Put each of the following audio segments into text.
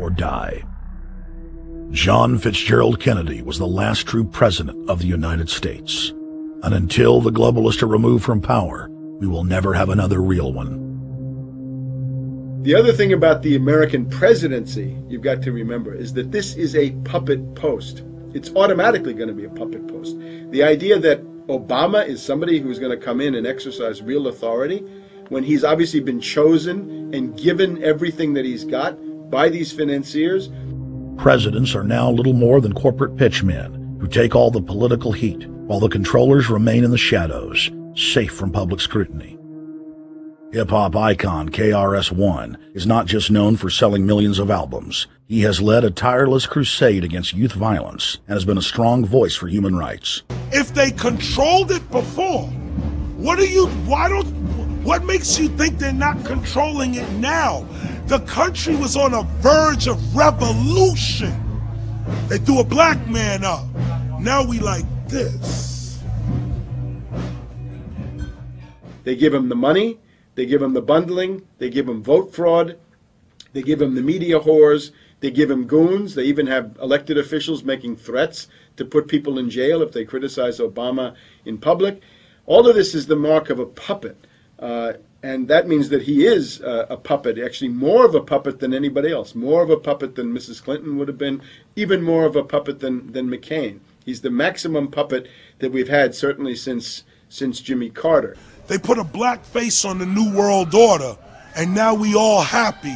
or die. John Fitzgerald Kennedy was the last true president of the United States. And until the globalists are removed from power, we will never have another real one. The other thing about the American presidency you've got to remember is that this is a puppet post. It's automatically going to be a puppet post. The idea that Obama is somebody who's going to come in and exercise real authority when he's obviously been chosen and given everything that he's got by these financiers. Presidents are now little more than corporate pitchmen who take all the political heat, while the controllers remain in the shadows, safe from public scrutiny. Hip-hop icon KRS-One is not just known for selling millions of albums. He has led a tireless crusade against youth violence and has been a strong voice for human rights. If they controlled it before, what makes you think they're not controlling it now? The country was on a verge of revolution. They threw a black man up. Now we like this. They give him the money, they give him the bundling, they give him vote fraud, they give him the media whores, they give him goons, they even have elected officials making threats to put people in jail if they criticize Obama in public. All of this is the mark of a puppet. And that means that he is a puppet, actually more of a puppet than anybody else, more of a puppet than Mrs. Clinton would have been, even more of a puppet than McCain. He's the maximum puppet that we've had certainly since Jimmy Carter. They put a black face on the New World Order, and now we all happy.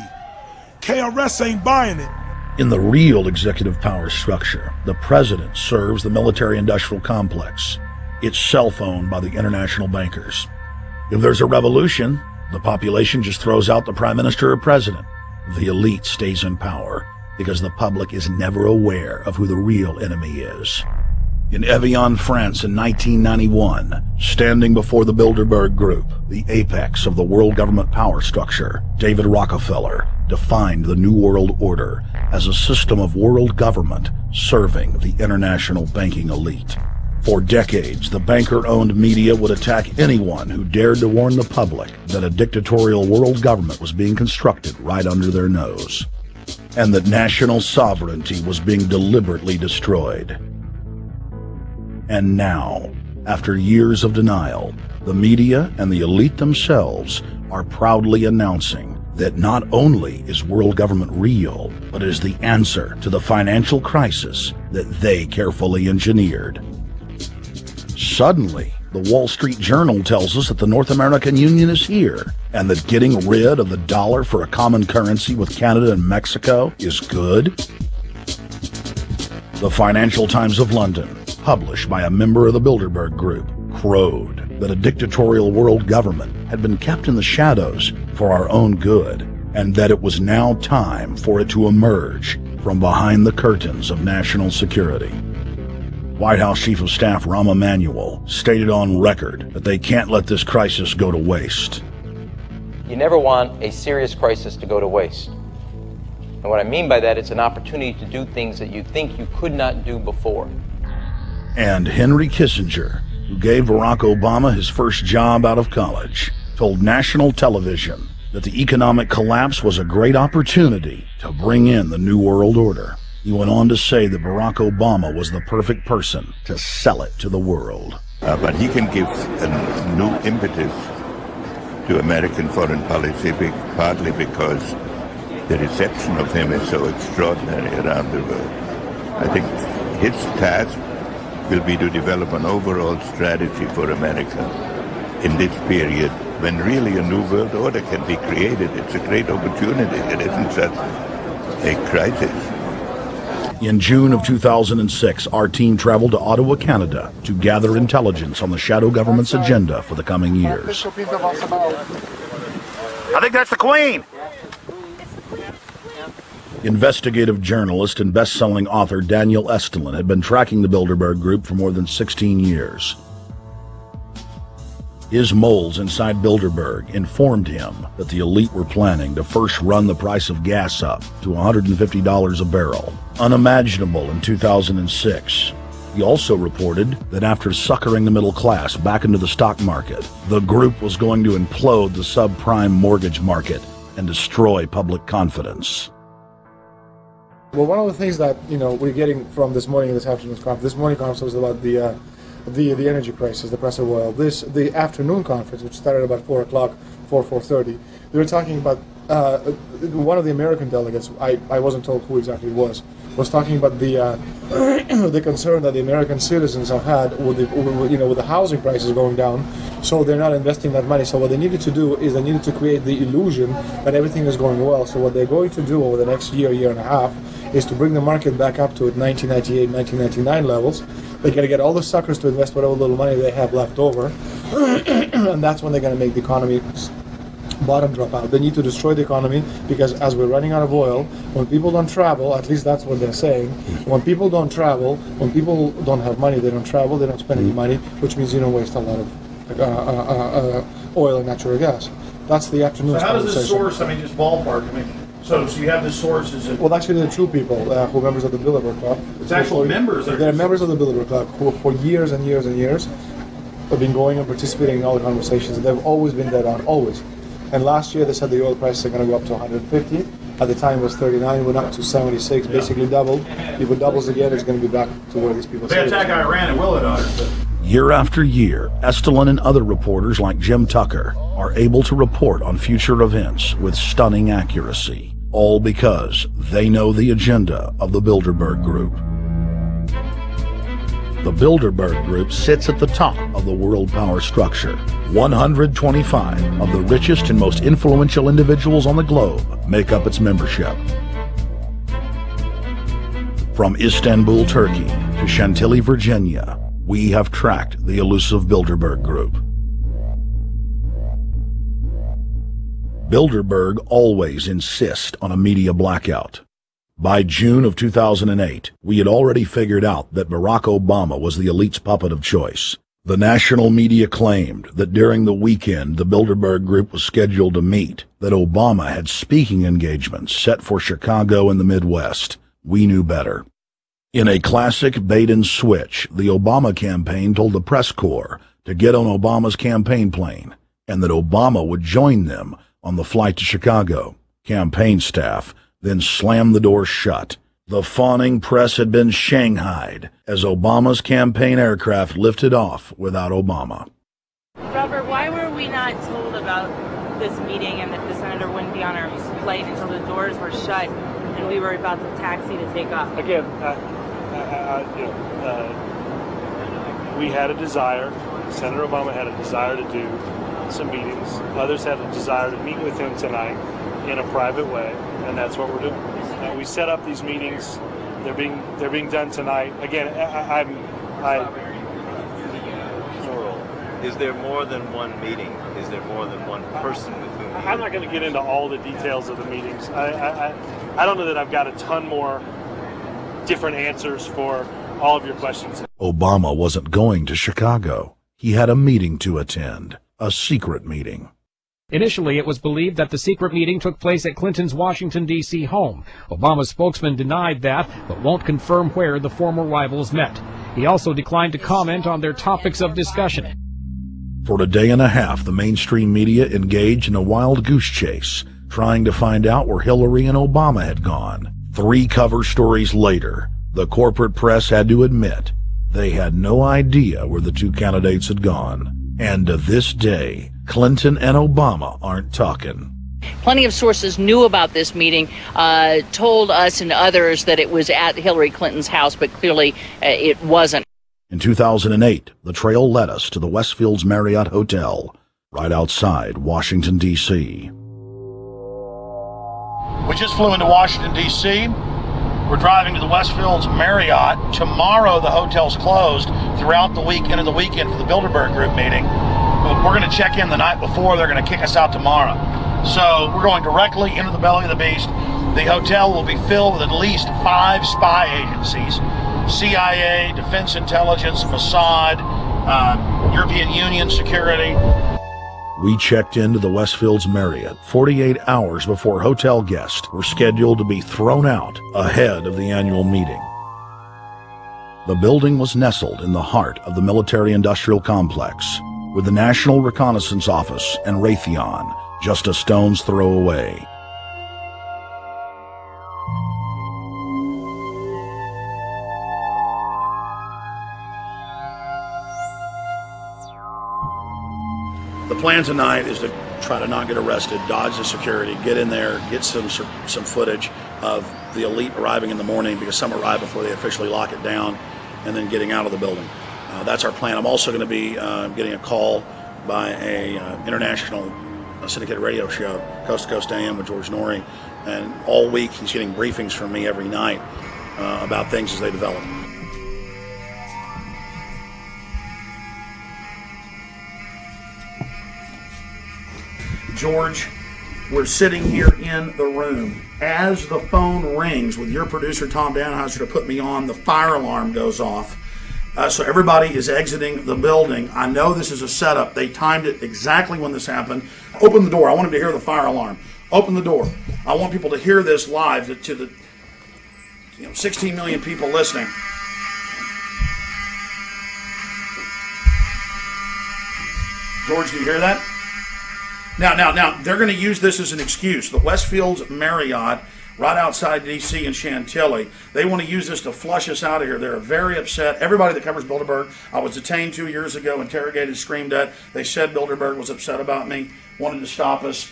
KRS ain't buying it. In the real executive power structure, the president serves the military-industrial complex, itself owned by the international bankers. If there's a revolution, the population just throws out the prime minister or president. The elite stays in power because the public is never aware of who the real enemy is. In Evian, France in 1991, standing before the Bilderberg Group, the apex of the world government power structure, David Rockefeller defined the New World Order as a system of world government serving the international banking elite. For decades, the banker-owned media would attack anyone who dared to warn the public that a dictatorial world government was being constructed right under their nose, and that national sovereignty was being deliberately destroyed. And now, after years of denial, the media and the elite themselves are proudly announcing that not only is world government real, but is the answer to the financial crisis that they carefully engineered. Suddenly, the Wall Street Journal tells us that the North American Union is here, and that getting rid of the dollar for a common currency with Canada and Mexico is good. The Financial Times of London, published by a member of the Bilderberg Group, crowed that a dictatorial world government had been kept in the shadows for our own good, and that it was now time for it to emerge from behind the curtains of national security. White House Chief of Staff Rahm Emanuel stated on record that they can't let this crisis go to waste. You never want a serious crisis to go to waste. And what I mean by that, it's an opportunity to do things that you think you could not do before. And Henry Kissinger, who gave Barack Obama his first job out of college, told national television that the economic collapse was a great opportunity to bring in the New World Order. He went on to say that Barack Obama was the perfect person to sell it to the world. But he can give a new impetus to American foreign policy, partly because the reception of him is so extraordinary around the world. I think his task will be to develop an overall strategy for America in this period when really a new world order can be created. It's a great opportunity. It isn't such a crisis. In June of 2006, our team traveled to Ottawa, Canada, to gather intelligence on the shadow government's agenda for the coming years. I think that's the Queen. Investigative journalist and best-selling author Daniel Estulin had been tracking the Bilderberg Group for more than 16 years. His moles inside Bilderberg informed him that the elite were planning to first run the price of gas up to $150 a barrel, unimaginable in 2006. He also reported that after suckering the middle class back into the stock market, the group was going to implode the subprime mortgage market and destroy public confidence. Well, one of the things that we're getting from this morning and this afternoon's conference, this morning conference was about the energy crisis, the price of oil. The afternoon conference, which started about 4 o'clock, 4:30, they were talking about one of the American delegates. I wasn't told who exactly it was talking about the the concern that the American citizens have had with the housing prices going down, so they're not investing that money. So what they needed to do is they needed to create the illusion that everything is going well. So what they're going to do over the next year and a half is to bring the market back up to 1998, 1999 levels. They're going to get all the suckers to invest whatever little money they have left over, and that's when they're going to make the economy bottom drop out. They need to destroy the economy because as we're running out of oil, when people don't travel, at least that's what they're saying, when people don't travel, when people don't have money, they don't travel, they don't spend any money, which means you don't waste a lot of oil and natural gas. That's the afternoon. So how does this source, just ballpark, so you have the sources. Well, actually, they're true people who are members of the Billboard Club. It's actual members. They're members of the Billboard Club who for years and years and years have been going and participating in all the conversations. They've always been dead on, always. And last year they said the oil prices are going to go up to 150. At the time it was 39, went up to 76, basically doubled. If it doubles again, it's going to be back to where these people say. They attack Iran and will it, Year after year, Estelin and other reporters like Jim Tucker are able to report on future events with stunning accuracy, all because they know the agenda of the Bilderberg Group. The Bilderberg Group sits at the top of the world power structure. 125 of the richest and most influential individuals on the globe make up its membership. From Istanbul, Turkey to Chantilly, Virginia, we have tracked the elusive Bilderberg Group. Bilderberg always insist on a media blackout. By June of 2008, we had already figured out that Barack Obama was the elite's puppet of choice. The national media claimed that during the weekend the Bilderberg Group was scheduled to meet, that Obama had speaking engagements set for Chicago and the Midwest. We knew better. In a classic bait-and-switch, the Obama campaign told the press corps to get on Obama's campaign plane, and that Obama would join them on the flight to Chicago. Campaign staff then slammed the door shut. The fawning press had been shanghaied as Obama's campaign aircraft lifted off without Obama. Robert, why were we not told about this meeting and that the senator wouldn't be on our flight until the doors were shut and we were about to taxi to take off? Again, we had a desire, Senator Obama had a desire to do some meetings. Others had a desire to meet with him tonight in a private way, and that's what we're doing. We set up these meetings. They're being done tonight. Again, Is there more than one meeting? Is there more than one person with whom? I'm not going to get into all the details of the meetings. I don't know that I've got a ton more different answers for all of your questions. Obama wasn't going to Chicago. He had a meeting to attend, a secret meeting. Initially, it was believed that the secret meeting took place at Clinton's Washington, D.C. home. Obama's spokesman denied that, but won't confirm where the former rivals met. He also declined to comment on their topics of discussion. For a day and a half, the mainstream media engaged in a wild goose chase, trying to find out where Hillary and Obama had gone. 3 cover stories later, the corporate press had to admit they had no idea where the 2 candidates had gone. And to this day, Clinton and Obama aren't talking. Plenty of sources knew about this meeting, told us and others that it was at Hillary Clinton's house, but clearly it wasn't. In 2008, the trail led us to the Westfields Marriott Hotel, right outside Washington, D.C. We just flew into Washington, D.C. We're driving to the Westfields Marriott. Tomorrow, the hotel's closed throughout the weekend of the weekend for the Bilderberg Group meeting. We're going to check in the night before. They're going to kick us out tomorrow. So we're going directly into the belly of the beast. The hotel will be filled with at least 5 spy agencies. CIA, Defense Intelligence, Mossad, European Union Security. We checked into the Westfields Marriott 48 hours before hotel guests were scheduled to be thrown out ahead of the annual meeting. The building was nestled in the heart of the military-industrial complex, with the National Reconnaissance Office and Raytheon just a stone's throw away. The plan tonight is to try to not get arrested, dodge the security, get in there, get some footage of the elite arriving in the morning, because some arrive before they officially lock it down, and then getting out of the building. That's our plan. I'm also going to be getting a call by a international syndicated radio show, Coast to Coast AM with George Norrie, and all week he's getting briefings from me every night about things as they develop. George, we're sitting here in the room. As the phone rings with your producer, Tom Danheiser, to put me on, the fire alarm goes off. So everybody is exiting the building. I know this is a setup. They timed it exactly when this happened. Open the door. I want them to hear the fire alarm. Open the door. I want people to hear this live to the 16 million people listening. George, do you hear that? Now, they're going to use this as an excuse. The Westfields Marriott, right outside D.C. in Chantilly, they want to use this to flush us out of here. They're very upset. Everybody that covers Bilderberg, I was detained 2 years ago, interrogated, screamed at. They said Bilderberg was upset about me, wanted to stop us.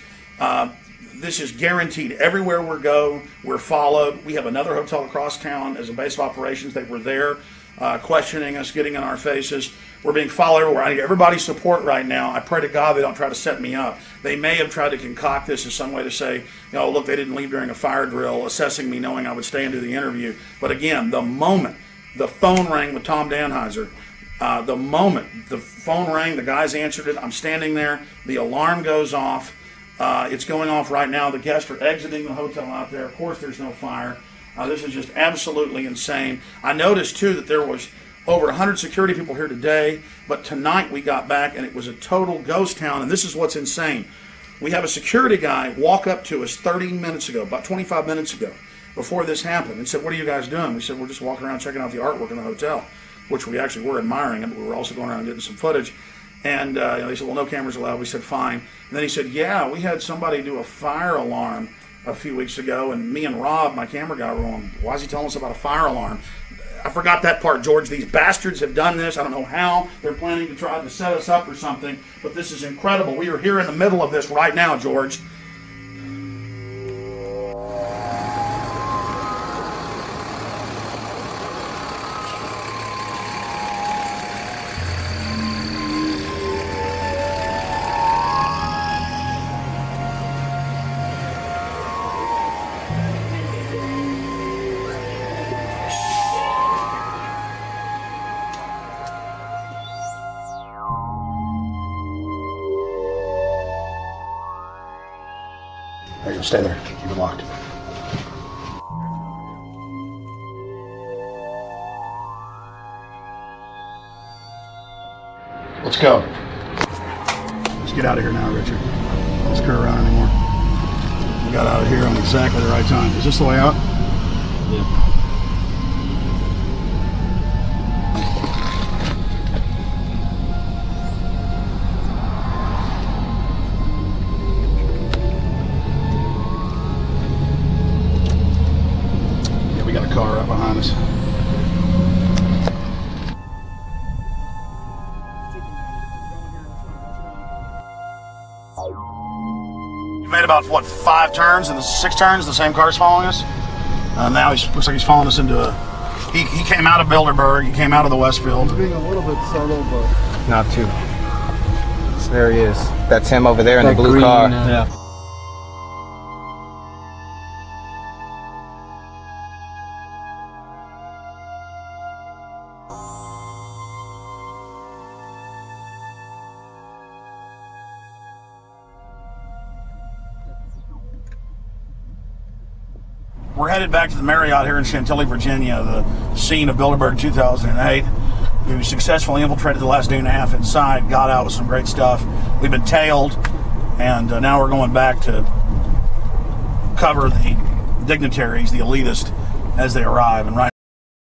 This is guaranteed. Everywhere we go, we're followed. We have another hotel across town as a base of operations. They were there questioning us, getting in our faces. We're being followed everywhere. I need everybody's support right now. I pray to God they don't try to set me up. They may have tried to concoct this as some way to say, look, they didn't leave during a fire drill, assessing me, knowing I would stay and do the interview. But again, the moment the phone rang with Tom Danheiser, the moment the phone rang, the guys answered it, I'm standing there, the alarm goes off. It's going off right now. The guests are exiting the hotel out there. Of course, there's no fire. This is just absolutely insane. I noticed, too, that there was over 100 security people here today, but tonight we got back and it was a total ghost town, and this is what's insane. We have a security guy walk up to us 30 minutes ago, about 25 minutes ago, before this happened, and said, "What are you guys doing?" We said, "We're just walking around checking out the artwork in the hotel," which we actually were admiring, but we were also going around getting some footage. And they said, "Well, no cameras allowed." We said, "Fine." And then he said, "Yeah, we had somebody do a fire alarm a few weeks ago, and me and Rob, my camera guy, were on, why is he telling us about a fire alarm?" I forgot that part, George. These bastards have done this. I don't know how. They're planning to try to set us up or something, but this is incredible. We are here in the middle of this right now, George. Stay there. Keep it locked. Let's go. Let's get out of here now, Richard. Don't screw around anymore. We got out of here on exactly the right time. Is this the way out? Yeah. Car right behind us. You made about, what, 5 turns and 6 turns? The same car's following us? Now he looks like he's following us into a... He came out of Bilderberg. He came out of the Westfield. He's being a little bit subtle, but... Not too. So there he is. That's him over there in the blue car. Yeah. We're headed back to the Marriott here in Chantilly, Virginia, the scene of Bilderberg 2008. We successfully infiltrated the last day and a half inside, got out with some great stuff. We've been tailed, and now we're going back to cover the dignitaries, the elitists, as they arrive. And right